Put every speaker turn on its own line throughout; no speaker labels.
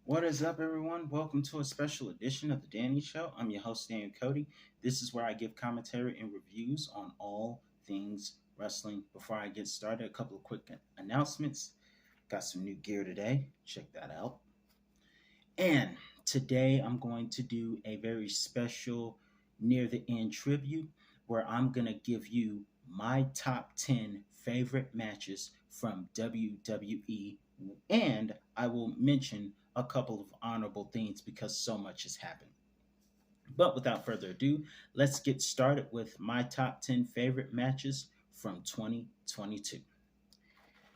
What is up, everyone? Welcome to a special edition of The Danny Show. I'm your host, Dan Cody. This is where I give commentary and reviews on all things wrestling. Before I get started, a couple of quick announcements. Got some new gear today. Check that out. And today I'm going to do a very special near the end tribute where I'm going to give you my top 10 favorite matches from WWE, and I will mention a couple of honorable things because so much has happened. But without further ado, let's get started with my top 10 favorite matches from 2022.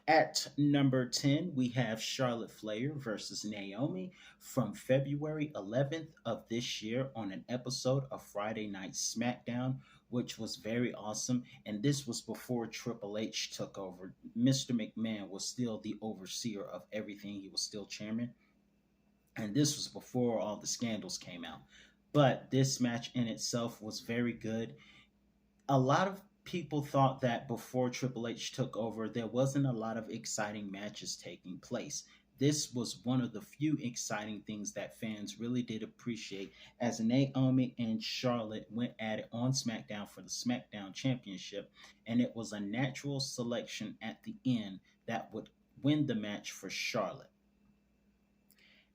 At number 10, we have Charlotte Flair versus Naomi from February 11th of this year on an episode of Friday Night SmackDown, which was very awesome. And this was before Triple H took over. Mr. McMahon was still the overseer of everything, he was still chairman. And this was before all the scandals came out. But this match in itself was very good. A lot of people thought that before Triple H took over, there wasn't a lot of exciting matches taking place. This was one of the few exciting things that fans really did appreciate as Naomi and Charlotte went at it on SmackDown for the SmackDown Championship, and it was a natural selection at the end that would win the match for Charlotte.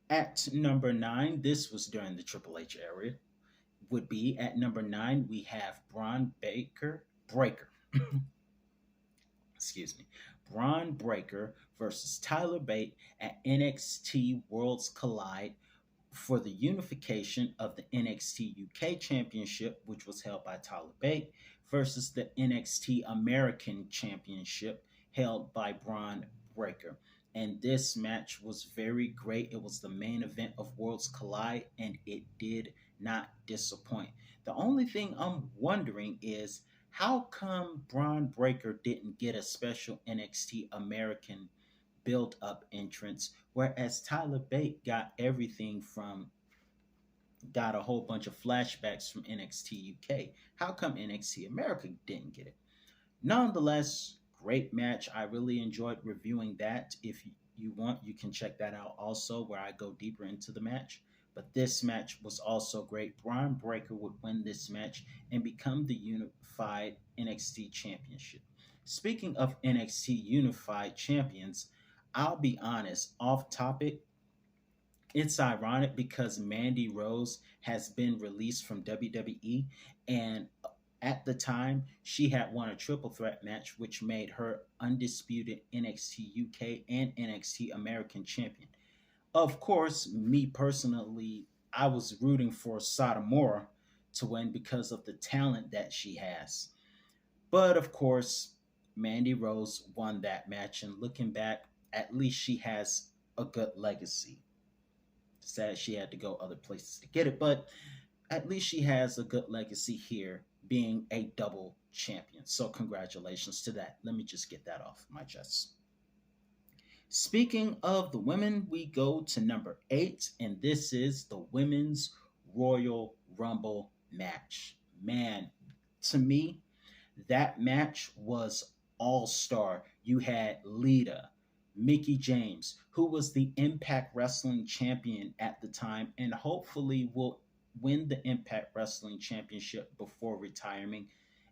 At number 9, this was during the Triple H era, would be at number 9, we have Braun Breaker. Excuse me. Braun Breaker versus Tyler Bate at NXT Worlds Collide for the unification of the NXT UK Championship, which was held by Tyler Bate, versus the NXT American Championship held by Braun Breaker. And this match was very great. It was the main event of Worlds Collide, and it did not disappoint. The only thing I'm wondering is how come Braun Breaker didn't get a special NXT American build up entrance, whereas Tyler Bate got a whole bunch of flashbacks from NXT UK. How come NXT America didn't get it? Nonetheless, great match. I really enjoyed reviewing that. If you want, you can check that out also, where I go deeper into the match. But this match was also great. Braun Breaker would win this match and become the unified NXT championship. Speaking of NXT unified champions, I'll be honest, off topic, it's ironic because Mandy Rose has been released from WWE, and at the time she had won a triple threat match, which made her undisputed NXT UK and NXT American champion. Of course, me personally, I was rooting for Satomura to win because of the talent that she has. But of course, Mandy Rose won that match, and looking back, at least she has a good legacy. Sad she had to go other places to get it, but at least she has a good legacy here being a double champion. So congratulations to that. Let me just get that off my chest. Speaking of the women, we go to number 8, and this is the Women's Royal Rumble match. Man, to me, that match was all star. You had Lita, Mickey James, who was the Impact Wrestling champion at the time, and hopefully will win the Impact Wrestling Championship before retiring.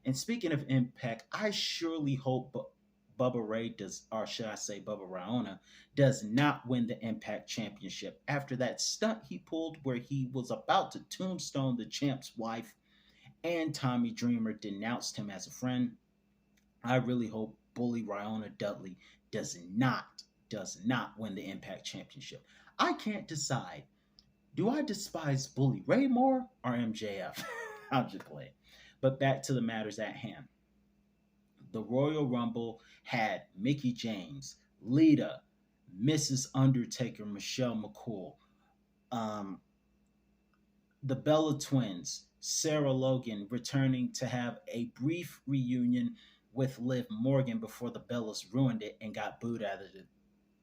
And speaking of Impact, I surely hope Bubba Ray does, or should I say Bubba Rayona, does not win the Impact Championship after that stunt he pulled where he was about to tombstone the champ's wife and Tommy Dreamer denounced him as a friend. I really hope Bully Rayona Dudley does not win the Impact Championship. I can't decide. Do I despise Bully Ray more or MJF? I'm just playing. But back to the matters at hand. The Royal Rumble had Mickey James, Lita, Mrs. Undertaker, Michelle McCool, um, the Bella Twins, Sarah Logan returning to have a brief reunion with Liv Morgan before the Bellas ruined it and got booed out of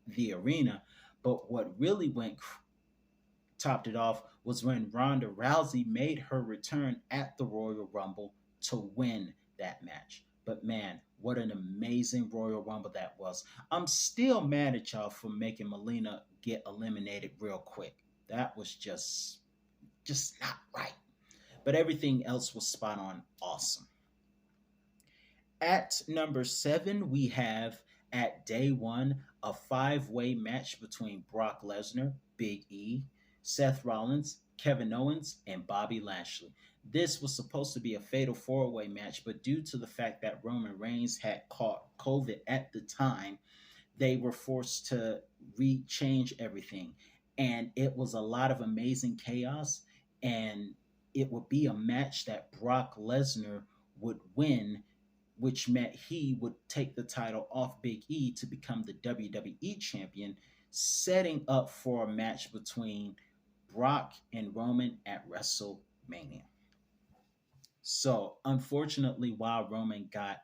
the arena. But what really topped it off was when Ronda Rousey made her return at the Royal Rumble to win that match. But man, what an amazing Royal Rumble that was. I'm still mad at y'all for making Melina get eliminated real quick. That was just not right. But everything else was spot on awesome. At number 7, we have at day one a five-way match between Brock Lesnar, Big E, Seth Rollins, Kevin Owens, and Bobby Lashley. This was supposed to be a fatal four-way match, but due to the fact that Roman Reigns had caught COVID at the time, they were forced to rechange everything. And it was a lot of amazing chaos. And it would be a match that Brock Lesnar would win, which meant he would take the title off Big E to become the WWE champion, setting up for a match between Brock and Roman at WrestleMania. So, unfortunately, while Roman got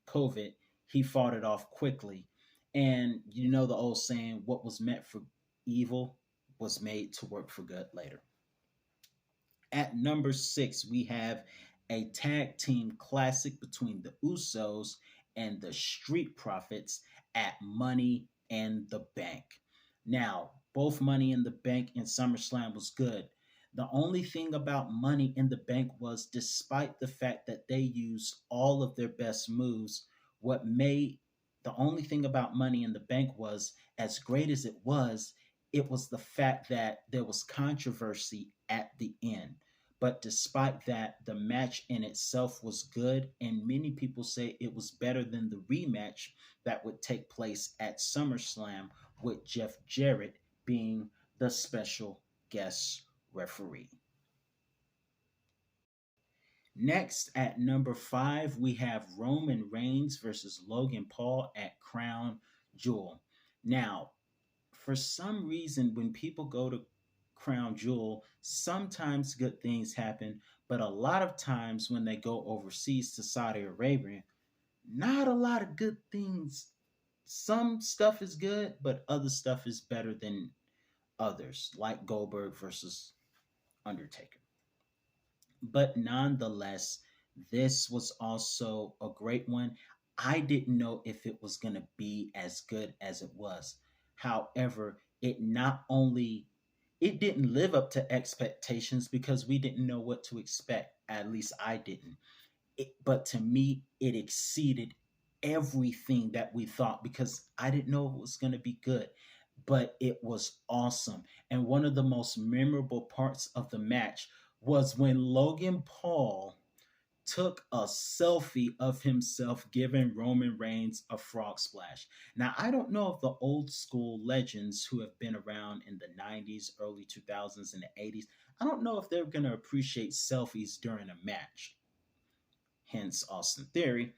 COVID, he fought it off quickly. And you know the old saying, what was meant for evil was made to work for good later. At number 6, we have a tag team classic between the Usos and the Street Profits at Money in the Bank. Now, both Money in the Bank and SummerSlam was good. The only thing about Money in the Bank was, despite the fact that they used all of their best moves, what made the only thing about Money in the Bank was, as great as it was the fact that there was controversy at the end. But despite that, the match in itself was good, and many people say it was better than the rematch that would take place at SummerSlam with Jeff Jarrett being the special guest referee. Next, at number 5, we have Roman Reigns versus Logan Paul at Crown Jewel. Now, for some reason, when people go to Crown Jewel, sometimes good things happen, but a lot of times when they go overseas to Saudi Arabia, not a lot of good things. Some stuff is good, but other stuff is better than others, like Goldberg versus Undertaker. But nonetheless, this was also a great one. I didn't know if it was going to be as good as it was. However, it didn't live up to expectations because we didn't know what to expect. At least I didn't. But to me, it exceeded everything that we thought because I didn't know it was going to be good. But it was awesome. And one of the most memorable parts of the match was when Logan Paul took a selfie of himself giving Roman Reigns a frog splash. Now, I don't know if the old school legends who have been around in the 90s, early 2000s, and the 80s, I don't know if they're going to appreciate selfies during a match, hence Austin Theory.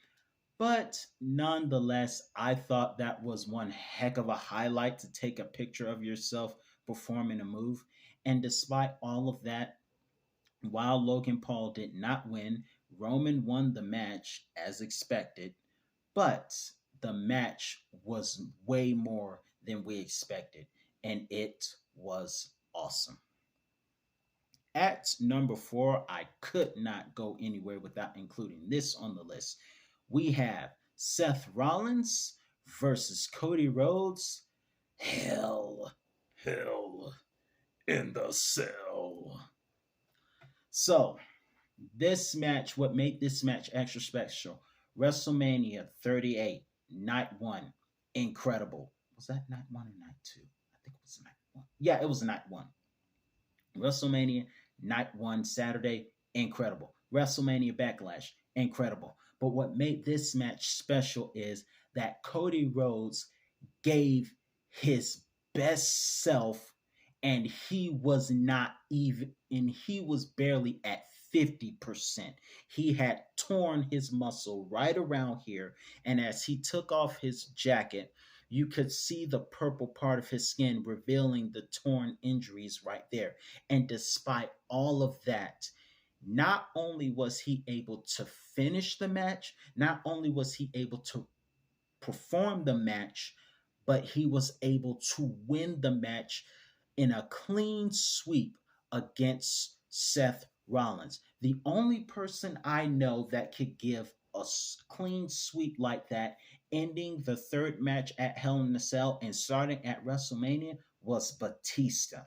But nonetheless, I thought that was one heck of a highlight to take a picture of yourself performing a move. And despite all of that, while Logan Paul did not win, Roman won the match as expected, but the match was way more than we expected, and it was awesome. At number 4, I could not go anywhere without including this on the list. We have Seth Rollins versus Cody Rhodes. Hell in the cell. So, this match, what made this match extra special? WrestleMania 38, night 1, incredible. Was that night 1 or night 2? I think it was night 1. Yeah, it was night 1. WrestleMania night 1, Saturday, incredible. WrestleMania Backlash, incredible. But what made this match special is that Cody Rhodes gave his best self, and he was not even, and he was barely at 50%. He had torn his muscle right around here, and as he took off his jacket, you could see the purple part of his skin revealing the torn injuries right there. And despite all of that, not only was he able to finish the match, not only was he able to perform the match, but he was able to win the match in a clean sweep against Seth Rollins. The only person I know that could give a clean sweep like that, ending the third match at Hell in a Cell and starting at WrestleMania was Batista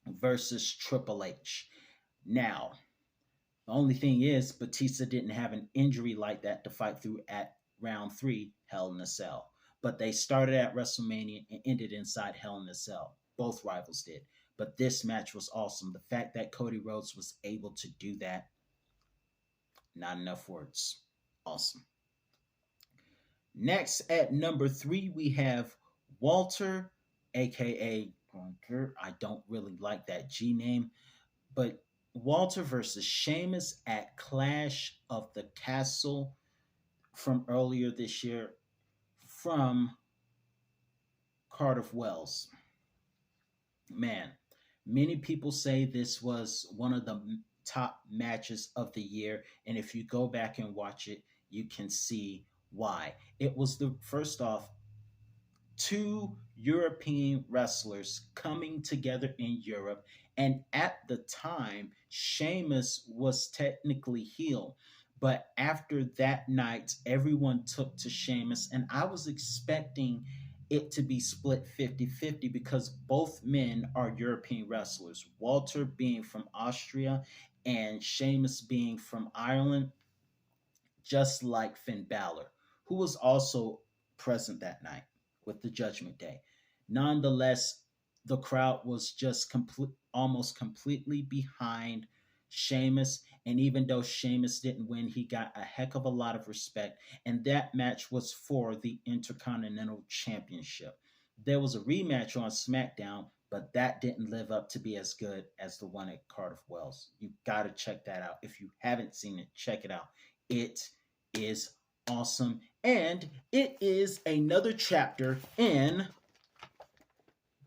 versus Triple H. Now, the only thing is, Batista didn't have an injury like that to fight through at round three, Hell in a Cell. But they started at WrestleMania and ended inside Hell in a Cell. Both rivals did. But this match was awesome. The fact that Cody Rhodes was able to do that, not enough words. Awesome. Next at number three, we have Walter, aka Gunter. I don't really like that G name, but Walter versus Sheamus at Clash of the Castle from earlier this year from Cardiff Wells. Man, many people say this was one of the top matches of the year, and if you go back and watch it, you can see why. It was the first off two European wrestlers coming together in Europe. And at the time, Sheamus was technically heel. But after that night, everyone took to Sheamus. And I was expecting it to be split 50-50 because both men are European wrestlers. Walter being from Austria and Sheamus being from Ireland, just like Finn Balor, who was also present that night with the Judgment Day. Nonetheless, the crowd was just almost completely behind Sheamus. And even though Sheamus didn't win, he got a heck of a lot of respect. And that match was for the Intercontinental Championship. There was a rematch on SmackDown, but that didn't live up to be as good as the one at Cardiff Wells. You got to check that out. If you haven't seen it, check it out. It is awesome. And it is another chapter in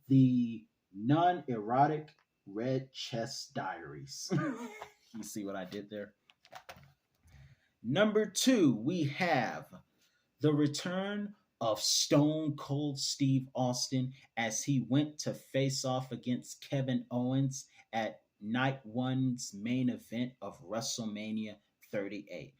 the non erotic Red Chest Diaries. You see what I did there? Number two, we have the return of Stone Cold Steve Austin as he went to face off against Kevin Owens at night one's main event of WrestleMania 38.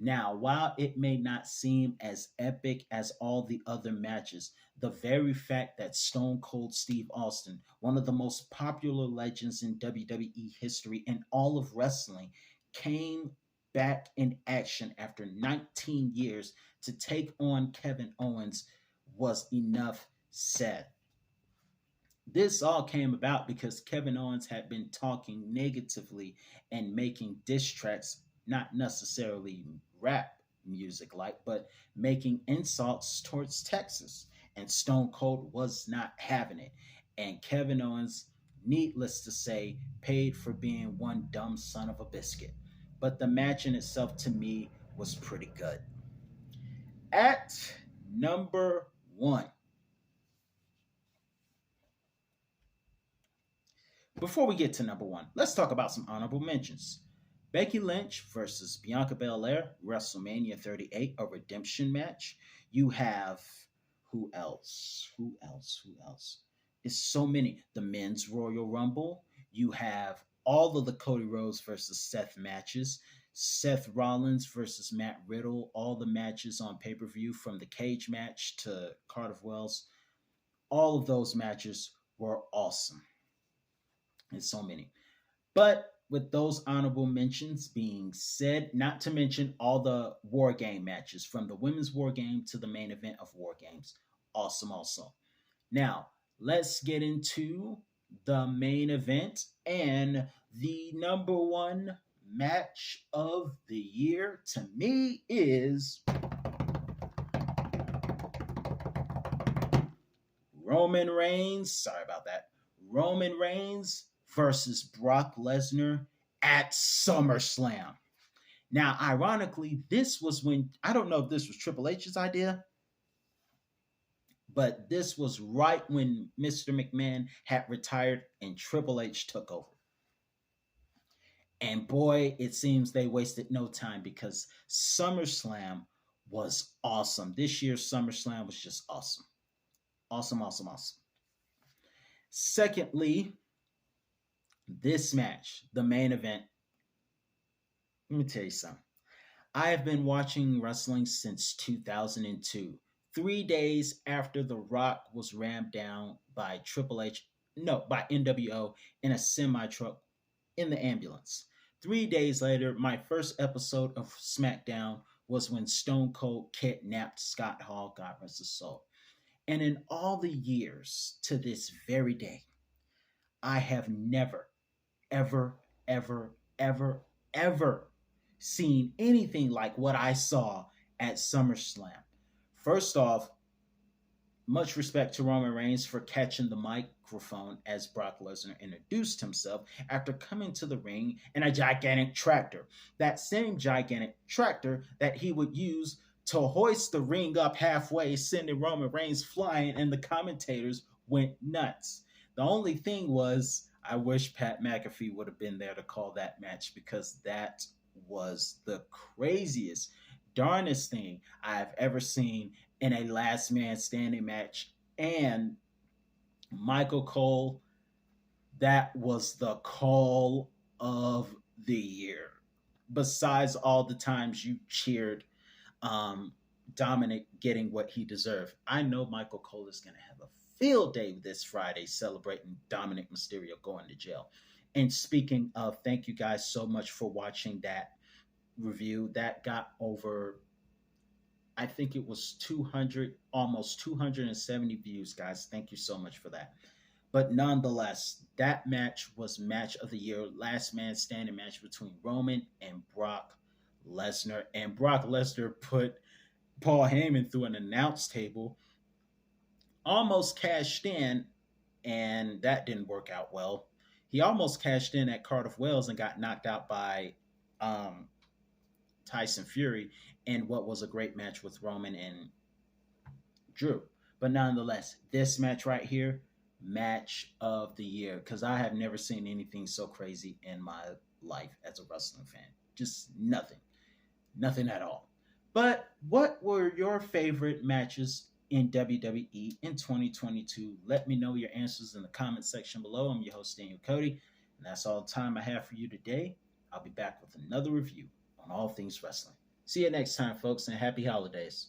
Now, while it may not seem as epic as all the other matches, the very fact that Stone Cold Steve Austin, one of the most popular legends in WWE history and all of wrestling, came back in action after 19 years to take on Kevin Owens was enough said. This all came about because Kevin Owens had been talking negatively and making diss tracks, not necessarily rap music like, but making insults towards Texas. And Stone Cold was not having it. And Kevin Owens, needless to say, paid for being one dumb son of a biscuit. But the match in itself to me was pretty good. At number one, before we get to number one, let's talk about some honorable mentions. Becky Lynch versus Bianca Belair, WrestleMania 38, a redemption match. You have who else? Who else? Who else? It's so many. The men's Royal Rumble. You have all of the Cody Rhodes versus Seth matches. Seth Rollins versus Matt Riddle. All the matches on pay per view from the cage match to Cardiff Wells. All of those matches were awesome. And so many. But with those honorable mentions being said, not to mention all the War Game matches from the women's War Game to the main event of War Games. Awesome, also. Now, let's get into the main event and the number one match of the year to me is Roman Reigns. Sorry about that. Roman Reigns versus Brock Lesnar at SummerSlam. Now, ironically, this was when, I don't know if this was Triple H's idea, but this was right when Mr. McMahon had retired and Triple H took over. And boy, it seems they wasted no time because SummerSlam was awesome. This year's SummerSlam was just awesome. Awesome, awesome, awesome. Secondly, this match, the main event, let me tell you something. I have been watching wrestling since 2002, 3 days after The Rock was rammed down by Triple H, no, by NWO in a semi truck in the ambulance. 3 days later, my first episode of SmackDown was when Stone Cold kidnapped Scott Hall, God rest his soul. And in all the years to this very day, I have never, ever, ever, ever, ever seen anything like what I saw at SummerSlam. First off, much respect to Roman Reigns for catching the microphone as Brock Lesnar introduced himself after coming to the ring in a gigantic tractor. That same gigantic tractor that he would use to hoist the ring up halfway, sending Roman Reigns flying, and the commentators went nuts. The only thing was, I wish Pat McAfee would have been there to call that match because that was the craziest, darnest thing I've ever seen in a last man standing match. And Michael Cole, that was the call of the year. Besides all the times you cheered um, Dominic getting what he deserved, I know Michael Cole is going to have a field day this Friday celebrating Dominic Mysterio going to jail. And speaking of, thank you guys so much for watching that review. That got over, I think it was 200, almost 270 views, guys. Thank you so much for that. But nonetheless, that match was match of the year, last man standing match between Roman and Brock Lesnar. And Brock Lesnar put Paul Heyman through an announce table, almost cashed in, and that didn't work out well. He almost cashed in at Cardiff Wells and got knocked out by um, Tyson Fury in what was a great match with Roman and Drew. But nonetheless, this match right here, match of the year, because I have never seen anything so crazy in my life as a wrestling fan. Just nothing, nothing at all. But what were your favorite matches in WWE in 2022? Let me know your answers in the comment section below. I'm your host, Daniel Cody, and that's all the time I have for you today. I'll be back with another review on all things wrestling. See you next time, folks, and happy holidays.